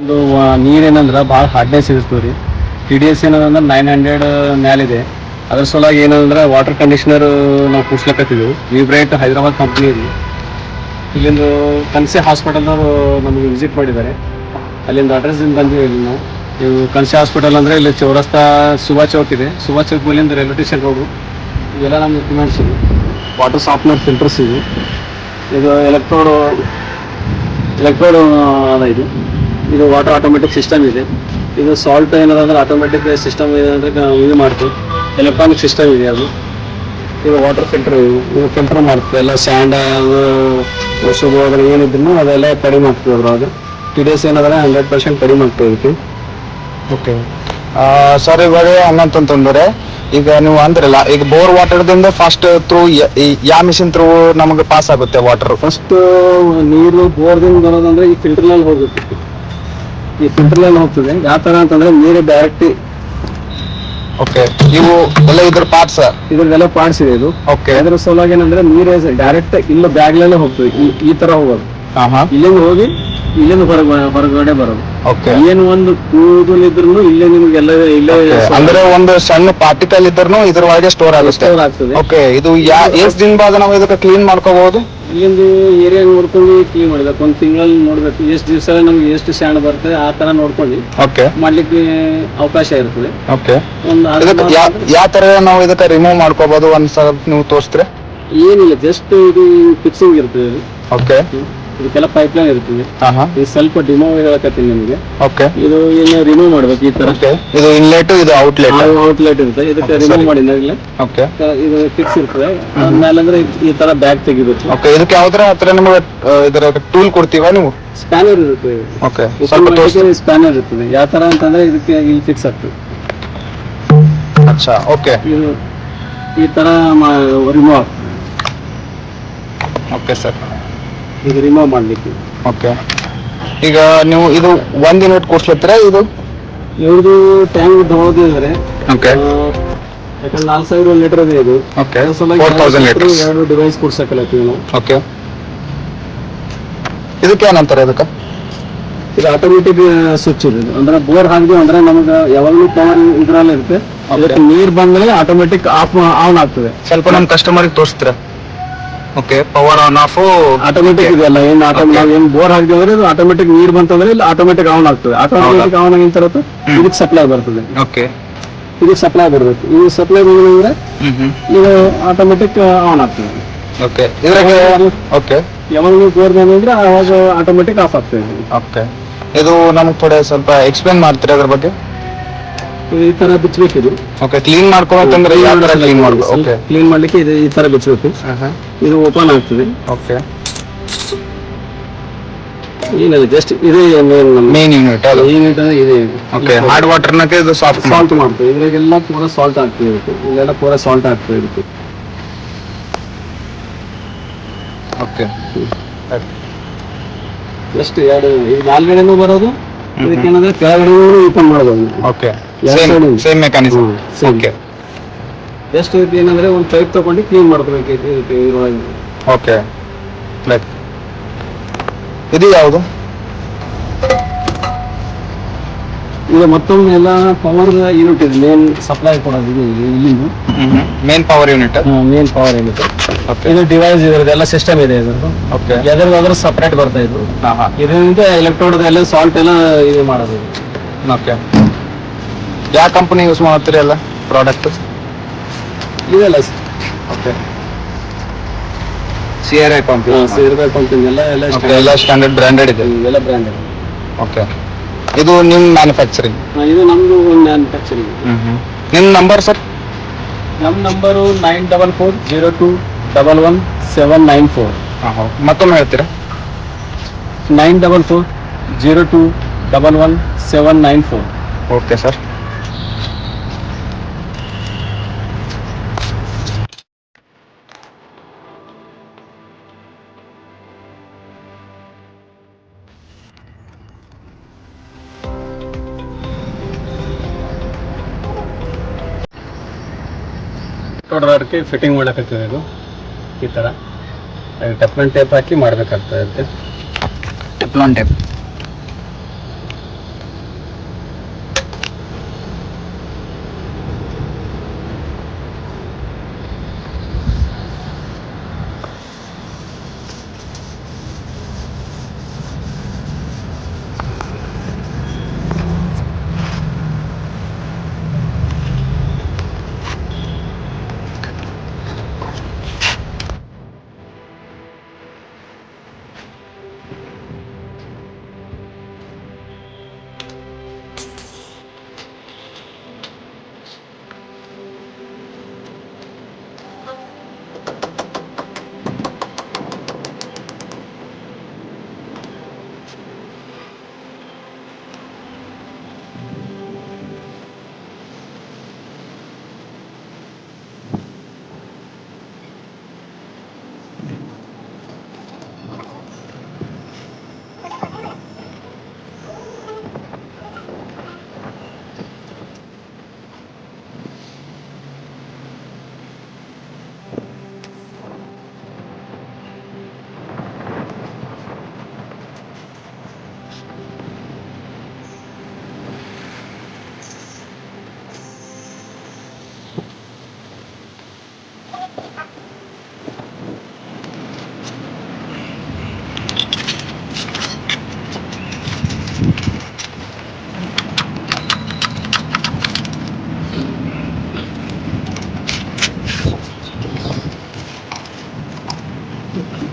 ಇದು ನೀರೇನಂದ್ರೆ ಭಾಳ ಹಾರ್ಡ್ನೆಸ್ ಇರ್ತದೆ ರೀ. TDS ಏನಂದ್ರೆ 900 ಮ್ಯಾಲಿದೆ. ಅದ್ರ ಸಲುವಾಗಿ ಏನಂದ್ರೆ ವಾಟರ್ ಕಂಡೀಷನರ್ ನಾವು ಕೂಡ್ಸ್ಲಕತ್ತಿದ್ವಿ. ವಿಬ್ರೈಟ್ ಹೈದರಾಬಾದ್ ಕಂಪ್ನಿ ಇದೆ. ಇಲ್ಲಿಂದು ಕನ್ಸೆ ಹಾಸ್ಪಿಟಲ್ನವರು ನಮಗೆ ವಿಸಿಟ್ ಮಾಡಿದ್ದಾರೆ. ಅಲ್ಲಿಂದ ಅಡ್ರೆಸ್ಸಿಂದ ಬಂದಿವಿ ಇಲ್ಲಿ ನಾವು. ಇವು ಕನ್ಸೆ ಹಾಸ್ಪಿಟಲ್ ಅಂದರೆ ಇಲ್ಲಿ ಚೌರಸ್ತಾ ಸುಭಾಷ್ ಚೌಕ್ ಇದೆ. ಸುಭಾಷ್ ಚೌಕ್ ಮೇಲಿಂದ ರೈಲ್ವೆ ಸ್ಟೇಷನ್ ರೋಡು. ಇವೆಲ್ಲ ನಮ್ಮ ಇಕ್ವಿಪ್ಮೆಂಟ್ಸ್ ಇವೆ. ವಾಟರ್ ಸಾಫ್ಟ್ನರ್ ಫಿಲ್ಟರ್ಸ್ ಇವೆ. ಇದು ಎಲೆಕ್ಟ್ರೋಡ್ ಅದ ಇದು ವಾಟರ್ ಆಟೋಮೆಟಿಕ್ ಸಿಸ್ಟಮ್ ಇದೆ. ಇದು ಸಾಲ್ಟ್ ಏನದಂದ್ರೆ ಆಟೋಮೆಟಿಕ್ ಸಿಸ್ಟಮ್ ಇದೆ ಅಂದರೆ ಇದು ಮಾಡ್ತೀವಿ. ಎಲೆಕ್ಟ್ರಾನಿಕ್ ಸಿಸ್ಟಮ್ ಇದೆ ಅದು. ಇದು ವಾಟರ್ ಫಿಲ್ಟರ್ ಇದು ಫಿಲ್ಟರ್ ಮಾಡ್ತೀವಿ. ಎಲ್ಲ ಸ್ಯಾಂಡ್ ವಸ್ತುಗಳು ಅದ್ರ ಏನಿದ್ರು ಅದೆಲ್ಲ ಕಡಿಮೆ ಆಗ್ತದೆ. ಅದ್ರೊಳಗೆ TDS ಏನಂದ್ರೆ 100% ಕಡಿಮೆ ಆಗ್ತದೆ ಅದಕ್ಕೆ. ಓಕೆ ಸರ್, ಇವಾಗ ಹಂಗಂತಂದ್ರೆ ಈಗ ನೀವು ಅಂದ್ರಲ್ಲ, ಈಗ ಬೋರ್ ವಾಟರ್ದಿಂದ ಫಸ್ಟ್ ಥ್ರೂ ಯಾವ ಮಿಷಿನ್ ಥ್ರೂ ನಮಗೆ ಪಾಸ್ ಆಗುತ್ತೆ ವಾಟರ್? ಫಸ್ಟ್ ನೀರು ಬೋರ್ದಿಂದ ಬರೋದಂದ್ರೆ ಈ ಫಿಲ್ಟರ್ನಲ್ಲಿ ಹೋಗುತ್ತೆ. ಈ ಫಿಲ್ಟರ್ನಲ್ಲಿ ಹೋಗ್ತದೆ. ಯಾವ ಥರ ಅಂತಂದ್ರೆ ನೀರು ಡೈರೆಕ್ಟ್. ಓಕೆ, ಇವು ಎಲ್ಲ ಇದ್ರ ಪಾರ್ಟ್ಸ್, ಇದ್ರದ್ದೆಲ್ಲ ಪಾರ್ಟ್ಸ್ ಇದೆ. ಇದು ಓಕೆ. ಅದ್ರ ಸಲುವಾಗಿ ಏನಂದ್ರೆ ನೀರು ಡೈರೆಕ್ಟ್ ಇಲ್ಲ ಬ್ಯಾಗ್ಲಲ್ಲೇ ಹೋಗ್ತದೆ. ಈ ತರ ಹೋಗೋದು. ಇಲ್ಲಿಂದ ಹೋಗಿ ಇಲ್ಲಿಂದ ಹೊರಗಡೆ ಬರೋದು. ಓಕೆ. ಏನು ಒಂದು ಕೂದಲಿದ್ರು ಇಲ್ಲೇ ನಿಮ್ಗೆಲ್ಲ ಇಲ್ಲೇ ಅಂದ್ರೆ ಒಂದು ಸಣ್ಣ ಪಾರ್ಟಿಕಲ್ ಇದ್ರೂ ಇದ್ರ ಒಳಗೆ ಸ್ಟೋರ್ ಆಗುತ್ತೆ. ಆಗ್ತದೆ. ಓಕೆ, ಇದು ಎಷ್ಟ್ ದಿನ ಬಾದ ನಾವು ಇದಕ್ಕೆ ಕ್ಲೀನ್ ಮಾಡ್ಕೋಬಹುದು? ಇಲ್ಲಿಂದು ಏರಿಯಾ ನೋಡ್ಕೊಂಡು ಕ್ಲೀನ್ ಮಾಡ್ಬೇಕು. ಒಂದು ತಿಂಗಳಲ್ಲಿ ನೋಡ್ಬೇಕು ಎಷ್ಟು ದಿವಸ ನಮ್ಗೆ ಎಷ್ಟು ಸ್ಯಾಂಡ್ ಬರ್ತದೆ ಆ ತರ ನೋಡ್ಕೊಂಡು ಓಕೆ ಮಾಡ್ಲಿಕ್ಕೆ ಅವಕಾಶ ಇರ್ತದೆ. ಓಕೆ, ಒಂದು ಯಾವ ತರ ನಾವು ಇದಕ್ಕೆ ರಿಮೂವ್ ಮಾಡ್ಕೋಬಹುದು ಒಂದ್ಸಲ ನೀವು ತೋರಿಸ್ತೀರಾ? ಏನಿಲ್ಲ, ಜಸ್ಟ್ ಇದು ಫಿಕ್ಸಿಂಗ್ ಇರ್ತದೆ. ಓಕೆ, ಇದಕ್ಕೆಲ್ಲ ಪೈಪ್ ಲೈನ್ ಇರ್ತದೆ. ಇದು ಸ್ವಲ್ಪ ಡಿಮೋ ಹೇಳಕತ್ತೀನಿ ನಿಮಗೆ. ಓಕೆ, ಇದು ಏನು ರಿಮೂವ್ ಮಾಡ್ಬೇಕು ಈ ತರ. ಇದು ಇನ್ಲೆಟ್, ಇದು ಔಟ್ಲೆಟ್. ಔಟ್ಲೆಟ್ ಇರುತ್ತೆ. ಇದಕ್ಕೆ ರಿಮೂವ್ ಮಾಡಿದಾಗಲೇ ಓಕೆ, ಇದು ಫಿಕ್ಸ್ ಇರ್ತದೆ. ಆಮೇಲೆ ಅಂದ್ರೆ ಈ ತರ ಬ್ಯಾಗ್ ತೆಗಿಬೇಕು. ಓಕೆ, ಇದಕ್ಕೆ ಯಾವ್ದ್ರ ಹತ್ರ ನಿಮಗೆ ಇದರ ಟೂಲ್ ಕೊಡ್ತೀವಾ ನೀವು? ಸ್ಪ್ಯಾನರ್ ಇರುತ್ತೆ. ಓಕೆ, ಸ್ಪ್ಯಾನರ್ ಇರ್ತದೆ. ಯಾವ ತರ ಅಂತಂದ್ರೆ ಇದಕ್ಕೆ ಇಲ್ಲಿ ಫಿಕ್ಸ್ ಆಗ್ತದೆ. ಅಚ್ಚಾ, ಓಕೆ. ಇದು ಈ ತರ ರಿಮೂವ್ ಆಗ್ತದೆ. ಓಕೆ ಸರ್, ಇದು ರಿಮೂವ್ ಮಾಡ್ಲಿಕ್ಕೆ. ಓಕೆ, ಈಗ ನೀವು ಇದು 1 ಯೂನಿಟ್ ಕೊಡ್ಸ್ಲತ್ತೀರಾ? ಇದು ಇವ್ರದ್ದು ಟ್ಯಾಂಕ್ ತಗೊಳ್ಳೋದಿದ್ರೆ ಓಕೆ, ಯಾಕಂದ್ರೆ 4000 ಲೀಟರ್ ಇದೆ ಇದು. Okay, 4000 litre. 2 ಡಿವೈಸ್ ಕೊಡ್ಸಕತ್ತೀವಿ ನಾವು. ಓಕೆ, ಇದಕ್ಕೆ ಏನಂತಾರೆ? ಇದಕ್ಕೆ ಇದು ಆಟೋಮೆಟಿಕ್ ಸ್ವಿಚ್ ಇದೆ. ಅಂದ್ರೆ ಬೋರ್ ಹಾಕಿದ್ವಿ ಅಂದ್ರೆ ನಮಗೆ ಯಾವಾಗಲೂ ಪವರ್ ಇದ್ರಲ್ಲಿ ಇರುತ್ತೆ. ಅದಕ್ಕೆ ನೀರ್ ಬಂದ್ರೆ ಆಟೋಮೆಟಿಕ್ ಆನ್ ಆಗ್ತದೆ. ಸ್ವಲ್ಪ ನಮ್ಮ ಕಸ್ಟಮರ್ಗೆ ತೋರಿಸ್ತೀರಾ? Okay, power on off automatic ಇದೆಯಲ್ಲ. ಏನ್ ಬೋರ್ ಹಾಕಿದ್ವಿ ಅಂದ್ರೆ ಇದು ಆಟೋಮೆಟಿಕ್ ನೀರ್ ಬಂತಂದ್ರೆ ಇಲ್ಲಿ ಆಟೋಮೆಟಿಕ್ ಆನ್ ಆಗ್ತದೆ. ಆಟೋಮೆಟಿಕ್ ಆನ್ ಆಗಿನ ತರತ್ತು ಇದಕ್ಕೆ ಸಪ್ಲೈ ಬರ್ತದೆ. ಓಕೆ, ಇದಕ್ಕೆ ಸಪ್ಲೈ ಬರಬೇಕು. ಇದು ಸಪ್ಲೈ ಬಂದ್ರೆ ಇದು ಆಟೋಮೆಟಿಕ್ ಆನ್ ಆಗ್ತದೆ. ಓಕೆ, ಇದ್ರಾಗೆ ಓಕೆ, ಯಾವಾಗ ನೀವು ಬೋರ್ ಬಂದ್ರೆ ಅವಾಗ ಆಟೋಮೆಟಿಕ್ ಆಫ್ ಆಗ್ತದೆ. ಓಕೆ, ಇದು ನಮ್ಗೆ ಥೋಡೆ ಸ್ವಲ್ಪ ಎಕ್ಸ್ಪ್ಲೇನ್ ಮಾಡ್ತೀರಾ ಅದ್ರ ಬಗ್ಗೆ? ಈ ತರ ಬಿಚ್ಚಬೇಕು ಇದು. ಓಕೆ, ಕ್ಲೀನ್ ಮಾಡ್ಕೊಬೇಕಂದ್ರೆ ಯಾವ ತರ ಕ್ಲೀನ್ ಮಾಡ್ಬೇಕು? ಓಕೆ, ಕ್ಲೀನ್ ಮಾಡ್ಲಿಕ್ಕೆ ಇದು ಈ ತರ ಬಿಚ್ಚಬೇಕು. ಇದು ಓಪನ್ ಆಗ್ತದೆ. ಓಕೆ, ಏನಿಲ್ಲ, ಜಸ್ಟ್ ಇದೇ ಮೇನ್ ಯೂನಿಟ್. ಯೂನಿಟ್ ಇದೆ. ಓಕೆ, ಹಾರ್ಡ್ ವಾಟರ್ ನಕ್ಕೆ ಇದು ಸಾಲ್ಟ್ ಮಾಡ್ತದೆ. ಇದ್ರಾಗೆಲ್ಲ ಪೂರ ಸಾಲ್ಟ್ ಆಗ್ತದೆ. ಇಲ್ಲೆಲ್ಲ ಪೂರ ಸಾಲ್ಟ್ ಆಗ್ತದೆ ಇದಕ್ಕೆ. ಓಕೆ, ಜಸ್ಟ್ ಎರಡು ಮೇಲ್ಗಡೆನೂ ಬರೋದು. ಇದಕ್ಕೇನಂದ್ರೆ ಕೆಳಗಡೆ ಓಪನ್ ಮಾಡೋದು. Okay, same mechanism. Okay, just ಇದಕ್ಕೆ ಏನಂದ್ರೆ ಒಂದು ಪೈಪ್ ತಗೊಂಡು ಕ್ಲೀನ್ ಮಾಡ್ಕೋಬೇಕು ಇದ್ರೊಳಗೆ. ಓಕೆ, ಲೈಕ್ ಇದು ಯಾವುದು? ಈಗ ಮತ್ತೊಮ್ಮೆ ಎಲ್ಲ ಪವರ್ ಯೂನಿಟ್ ಇದೆ. ಮೇನ್ ಸಪ್ಲೈ ಕೊಡೋದು ಇದು ಇಲ್ಲಿಂದ. Main power unit. Main power unit. ಇದು ಡಿವೈಸ್ ಇದ್ರದ್ದೆಲ್ಲ ಸಿಸ್ಟಮ್ ಇದೆ ಇದ್ರದ್ದು. ಓಕೆ, ಎದ್ರದಾದ್ರೂ ಸಪ್ರೇಟ್ ಬರ್ತಾ ಇದ್ರು. ಇದರಿಂದ ಎಲೆಕ್ಟ್ರೋಡ್ ಎಲ್ಲ ಸಾಲ್ಟ್ ಎಲ್ಲ ಇದು ಮಾಡೋದು. ಓಕೆ, ಯಾವ ಕಂಪನಿ ಯೂಸ್ ಮಾಡ್ತೀರಿ ಎಲ್ಲ ಪ್ರಾಡಕ್ಟ್? ಇದೆಲ್ಲ ಓಕೆ, CRI ಕಂಪನಿ. ಸೇರ್ಬೇಕು ಕಂಪನಿ ಎಲ್ಲ ಸ್ಟ್ಯಾಂಡರ್ಡ್ ಬ್ರ್ಯಾಂಡೆಡ್ ಇದೆ. ಎಲ್ಲ ಬ್ರ್ಯಾಂಡೆಡ್. ಓಕೆ, ಇದು ನಿಮ್ಮ ಮ್ಯಾನುಫ್ಯಾಕ್ಚರಿಂಗ್? ಇದು ನಮ್ದು ಒಂದು ಮ್ಯಾನುಫ್ಯಾಕ್ಚರಿಂಗ್. ನಿಮ್ಮ ನಂಬರ್ ಸರ್? ನಮ್ಮ ನಂಬರು 9440211794. ಮತ್ತೊಮ್ಮೆ ಹೇಳ್ತೀರಾ? 9440211794. Okay sir. ಅದಕ್ಕೆ ಫಿಟ್ಟಿಂಗ್ ಮಾಡಕತ್ತೀವಿ. ಇದು ಈ ಥರ ಟೆಫ್ಲಾನ್ ಟೇಪ್ ಹಾಕಿ ಮಾಡಬೇಕಾಗ್ತದೆ. Teflon tape.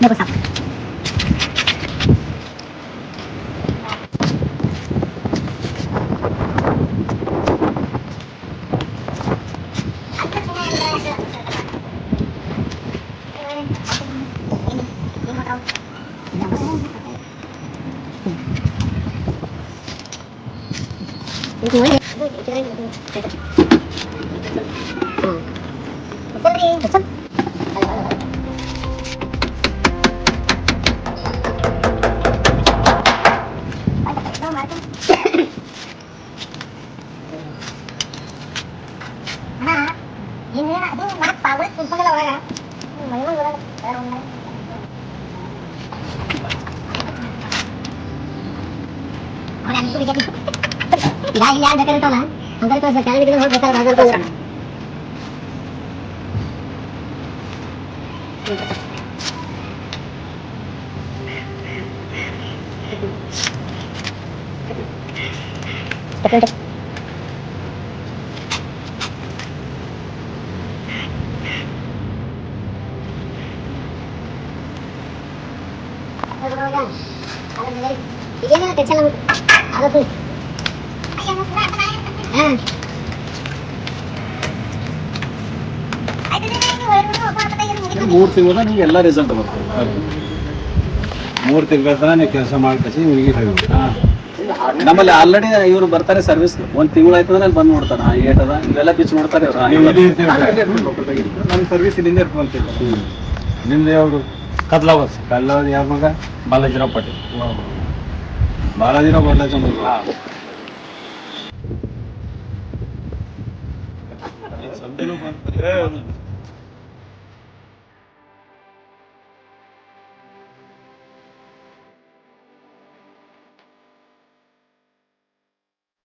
नको साप. ಯಾರು ಬೇಕಾಗಿರ್ತಾವಲ್ಲ ಹಂಗಾರೆ ಕಳ್ಸ ಕೆಳಗೆ ಹೋಗಿ ಬೇಕಾದ್ರೆ ಈಗೇನ ಟೆನ್ಷನ್ ಆಗತ್ತು. ಹಾಂ 3 ತಿಂಗಳ ನಿಮ್ಗೆ ಎಲ್ಲ ರಿಸಲ್ಟ್ ಬರ್ತದೆ. 3 ತಿಂಗಳ ತನಕ ನೀವು ಕೆಲಸ ಮಾಡ್ಕಸಿ ಇವ್ರಿಗೆ ನಮ್ಮಲ್ಲಿ ಆಲ್ರೆಡಿ ಇವ್ರು ಬರ್ತಾರೆ ಸರ್ವಿಸ್ 1 ತಿಂಗಳು ಆಯ್ತು ಅಂದ್ರೆ ಅಲ್ಲಿ ಬಂದು ನೋಡ್ತಾರೆ ಏಟದ ಇಲ್ಲೆಲ್ಲ ಬಿಚ್ಚಿ ನೋಡ್ತಾರೆ ನಮ್ಮ ಸರ್ವಿಸ್ ಇಲ್ಲಿಂದ ಇರ್ಕೊಂತಿಲ್ಲ. ನಿಮ್ದು ಯಾವುದು? ಕದ್ಲಾವತ್ ಯಾವ ಮಗ? ಬಾಲಾಜಿರಾವ್ ಪಾಟೀಲ್. ಬಾಲಾಜಿರಾವ್ ಪಾಟೀಲ್